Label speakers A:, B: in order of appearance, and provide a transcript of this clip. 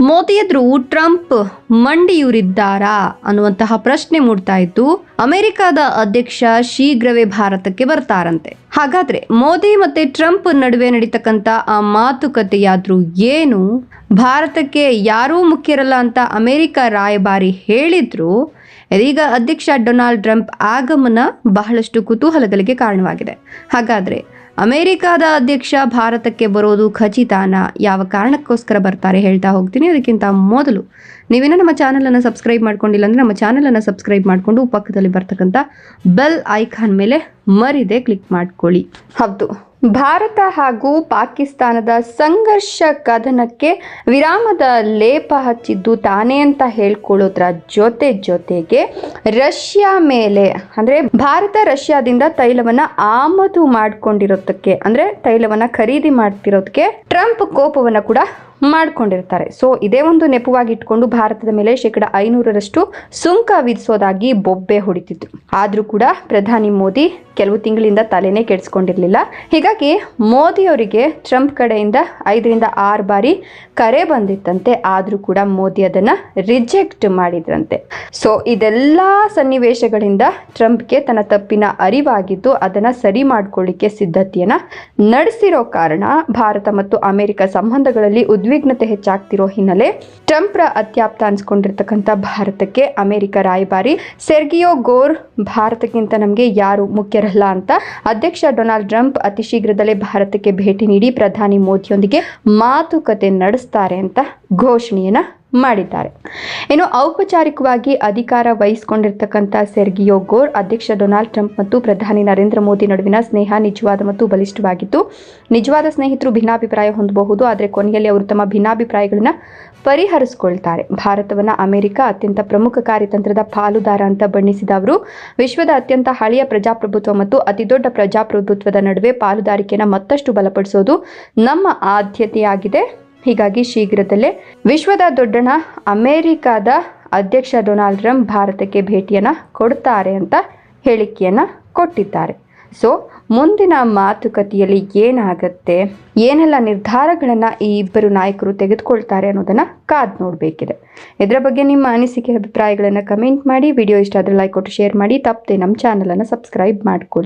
A: ಮೋದಿ ಎದುರು ಟ್ರಂಪ್ ಮಂಡಿಯೂರಿದ್ದಾರಾ ಅನ್ನುವಂತಹ ಪ್ರಶ್ನೆ ಮೂಡ್ತಾ ಇತ್ತು. ಅಮೆರಿಕದ ಅಧ್ಯಕ್ಷ ಶೀಘ್ರವೇ ಭಾರತಕ್ಕೆ ಬರ್ತಾರಂತೆ. ಹಾಗಾದ್ರೆ ಮೋದಿ ಮತ್ತೆ ಟ್ರಂಪ್ ನಡುವೆ ನಡೀತಕ್ಕಂತ ಆ ಮಾತುಕತೆಯಾದ್ರೂ ಏನು? ಭಾರತಕ್ಕೆ ಯಾರೂ ಮುಖ್ಯರಲ್ಲ ಅಂತ ಅಮೆರಿಕ ರಾಯಭಾರಿ ಹೇಳಿದ್ರು. ಇದೀಗ ಅಧ್ಯಕ್ಷ ಡೊನಾಲ್ಡ್ ಟ್ರಂಪ್ ಆಗಮನ ಬಹಳಷ್ಟು ಕುತೂಹಲಗಳಿಗೆ ಕಾರಣವಾಗಿದೆ. ಹಾಗಾದ್ರೆ ಅಮೆರಿಕದ ಅಧ್ಯಕ್ಷ ಭಾರತಕ್ಕೆ ಬರೋದು ಖಚಿತಾನ? ಯಾವ ಕಾರಣಕ್ಕೋಸ್ಕರ ಬರ್ತಾರೆ ಹೇಳ್ತಾ ಹೋಗ್ತೀನಿ. ಅದಕ್ಕಿಂತ ಮೊದಲು ನೀವೇನೋ ನಮ್ಮ ಚಾನಲನ್ನು ಸಬ್ಸ್ಕ್ರೈಬ್ ಮಾಡ್ಕೊಂಡಿಲ್ಲ ಅಂದರೆ ನಮ್ಮ ಚಾನಲನ್ನು ಸಬ್ಸ್ಕ್ರೈಬ್ ಮಾಡಿಕೊಂಡು ಪಕ್ಕದಲ್ಲಿ ಬರ್ತಕ್ಕಂಥ ಬೆಲ್ ಐಕಾನ್ ಮೇಲೆ ಮರಿದೆ ಕ್ಲಿಕ್ ಮಾಡ್ಕೊಳ್ಳಿ. ಹೌದು, ಭಾರತ ಹಾಗೂ ಪಾಕಿಸ್ತಾನದ ಸಂಘರ್ಷ ಕದನಕ್ಕೆ ವಿರಾಮದ ಲೇಪ ಹಚ್ಚಿದ್ದು ತಾನೇ ಅಂತ ಹೇಳ್ಕೊಳ್ಳೋದ್ರ ಜೊತೆಗೆ ರಷ್ಯಾ ಮೇಲೆ ಅಂದರೆ ಭಾರತ ರಷ್ಯಾದಿಂದ ತೈಲವನ್ನ ಆಮದು ಮಾಡ್ಕೊಂಡಿರೋದಕ್ಕೆ ಅಂದರೆ ತೈಲವನ್ನ ಖರೀದಿ ಮಾಡ್ತಿರೋದಕ್ಕೆ ಟ್ರಂಪ್ ಕೋಪವನ್ನ ಕೂಡ ಮಾಡ್ಕೊಂಡಿರ್ತಾರೆ. ಸೊ ಇದೇ ಒಂದು ನೆಪವಾಗಿ ಇಟ್ಕೊಂಡು ಭಾರತದ ಮೇಲೆ 500% ಸುಂಕ ವಿಧಿಸೋದಾಗಿ ಬೊಬ್ಬೆ ಹೊಡಿತಿತ್ತು. ಆದ್ರೂ ಕೂಡ ಪ್ರಧಾನಿ ಮೋದಿ ಕೆಲವು ತಿಂಗಳಿಂದ ತಲೆನೇ ಕೆಡಿಸ್ಕೊಂಡಿರ್ಲಿಲ್ಲ. ಹೀಗಾಗಿ ಮೋದಿ ಅವರಿಗೆ ಟ್ರಂಪ್ ಕಡೆಯಿಂದ 5ರಿಂದ 6 ಬಾರಿ ಕರೆ ಬಂದಿತ್ತಂತೆ. ಆದ್ರೂ ಕೂಡ ಮೋದಿ ಅದನ್ನ ರಿಜೆಕ್ಟ್ ಮಾಡಿದ್ರಂತೆ. ಸೊ ಇದೆಲ್ಲ ಸನ್ನಿವೇಶಗಳಿಂದ ಟ್ರಂಪ್ಗೆ ತನ್ನ ತಪ್ಪಿನ ಅರಿವಾಗಿದ್ದು ಅದನ್ನ ಸರಿ ಮಾಡ್ಕೊಳ್ಳಿಕ್ಕೆ ಸಿದ್ಧತೆಯನ್ನ ನಡೆಸಿರೋ ಕಾರಣ ಭಾರತ ಮತ್ತು ಅಮೆರಿಕ ಸಂಬಂಧಗಳಲ್ಲಿ ಉದ್ವಿಗ್ನತೆ ಹೆಚ್ಚಾಗ್ತಿರೋ ಹಿನ್ನೆಲೆ ಟ್ರಂಪ್ರ ಅತ್ಯಾಪ್ತ ಅನ್ಸ್ಕೊಂಡಿರ್ತಕ್ಕಂಥ ಭಾರತಕ್ಕೆ ಅಮೆರಿಕ ರಾಯಭಾರಿ ಸೆರ್ಗಿಯೋ ಗೋರ್ ಭಾರತಕ್ಕಿಂತ ನಮಗೆ ಯಾರು ಮುಖ್ಯರಲ್ಲ ಅಂತ ಅಧ್ಯಕ್ಷ ಡೊನಾಲ್ಡ್ ಟ್ರಂಪ್ ಅತಿ ಶೀಘ್ರದಲ್ಲೇ ಭಾರತಕ್ಕೆ ಭೇಟಿ ನೀಡಿ ಪ್ರಧಾನಿ ಮೋದಿಯೊಂದಿಗೆ ಮಾತುಕತೆ ನಡೆಸ್ತಾರೆ ಅಂತ ಘೋಷಣೆಯನ್ನ ಮಾಡಿದ್ದಾರೆ. ಇನ್ನು ಔಪಚಾರಿಕವಾಗಿ ಅಧಿಕಾರ ವಹಿಸಿಕೊಂಡಿರ್ತಕ್ಕಂಥ ಸೆರ್ಗಿಯೋ ಗೋರ್ ಅಧ್ಯಕ್ಷ ಡೊನಾಲ್ಡ್ ಟ್ರಂಪ್ ಮತ್ತು ಪ್ರಧಾನಿ ನರೇಂದ್ರ ಮೋದಿ ನಡುವಿನ ಸ್ನೇಹ ನಿಜವಾದ ಮತ್ತು ಬಲಿಷ್ಠವಾಗಿದ್ದು, ನಿಜವಾದ ಸ್ನೇಹಿತರು ಭಿನ್ನಾಭಿಪ್ರಾಯ ಹೊಂದಬಹುದು, ಆದರೆ ಕೊನೆಯಲ್ಲಿ ಅವರು ತಮ್ಮ ಭಿನ್ನಾಭಿಪ್ರಾಯಗಳನ್ನ ಪರಿಹರಿಸಿಕೊಳ್ತಾರೆ. ಭಾರತವನ್ನ ಅಮೆರಿಕ ಅತ್ಯಂತ ಪ್ರಮುಖ ಕಾರ್ಯತಂತ್ರದ ಪಾಲುದಾರ ಅಂತ ಬಣ್ಣಿಸಿದ ಅವರು ವಿಶ್ವದ ಅತ್ಯಂತ ಹಳೆಯ ಪ್ರಜಾಪ್ರಭುತ್ವ ಮತ್ತು ಅತಿದೊಡ್ಡ ಪ್ರಜಾಪ್ರಭುತ್ವದ ನಡುವೆ ಪಾಲುದಾರಿಕೆಯನ್ನು ಮತ್ತಷ್ಟು ಬಲಪಡಿಸೋದು ನಮ್ಮ ಆದ್ಯತೆಯಾಗಿದೆ. ಹೀಗಾಗಿ ಶೀಘ್ರದಲ್ಲೇ ವಿಶ್ವದ ದೊಡ್ಡಣ ಅಮೆರಿಕದ ಅಧ್ಯಕ್ಷ ಡೊನಾಲ್ಡ್ ಟ್ರಂಪ್ ಭಾರತಕ್ಕೆ ಭೇಟಿಯನ್ನ ಕೊಡ್ತಾರೆ ಅಂತ ಹೇಳಿಕೆಯನ್ನ ಕೊಟ್ಟಿದ್ದಾರೆ. ಸೊ ಮುಂದಿನ ಮಾತುಕತೆಯಲ್ಲಿ ಏನಾಗತ್ತೆ, ಏನೆಲ್ಲ ನಿರ್ಧಾರಗಳನ್ನ ಈ ಇಬ್ಬರು ನಾಯಕರು ತೆಗೆದುಕೊಳ್ತಾರೆ ಅನ್ನೋದನ್ನ ಕಾದ್ ನೋಡಬೇಕಿದೆ. ಇದರ ಬಗ್ಗೆ ನಿಮ್ಮ ಅನಿಸಿಕೆ ಅಭಿಪ್ರಾಯಗಳನ್ನ ಕಮೆಂಟ್ ಮಾಡಿ. ವಿಡಿಯೋ ಇಷ್ಟ ಆದ್ರೆ ಲೈಕ್ ಕೊಟ್ಟು ಶೇರ್ ಮಾಡಿ. ತಪ್ಪದೆ ನಮ್ಮ ಚಾನಲನ್ನು ಸಬ್ಸ್ಕ್ರೈಬ್ ಮಾಡ್ಕೊಳ್ಳಿ.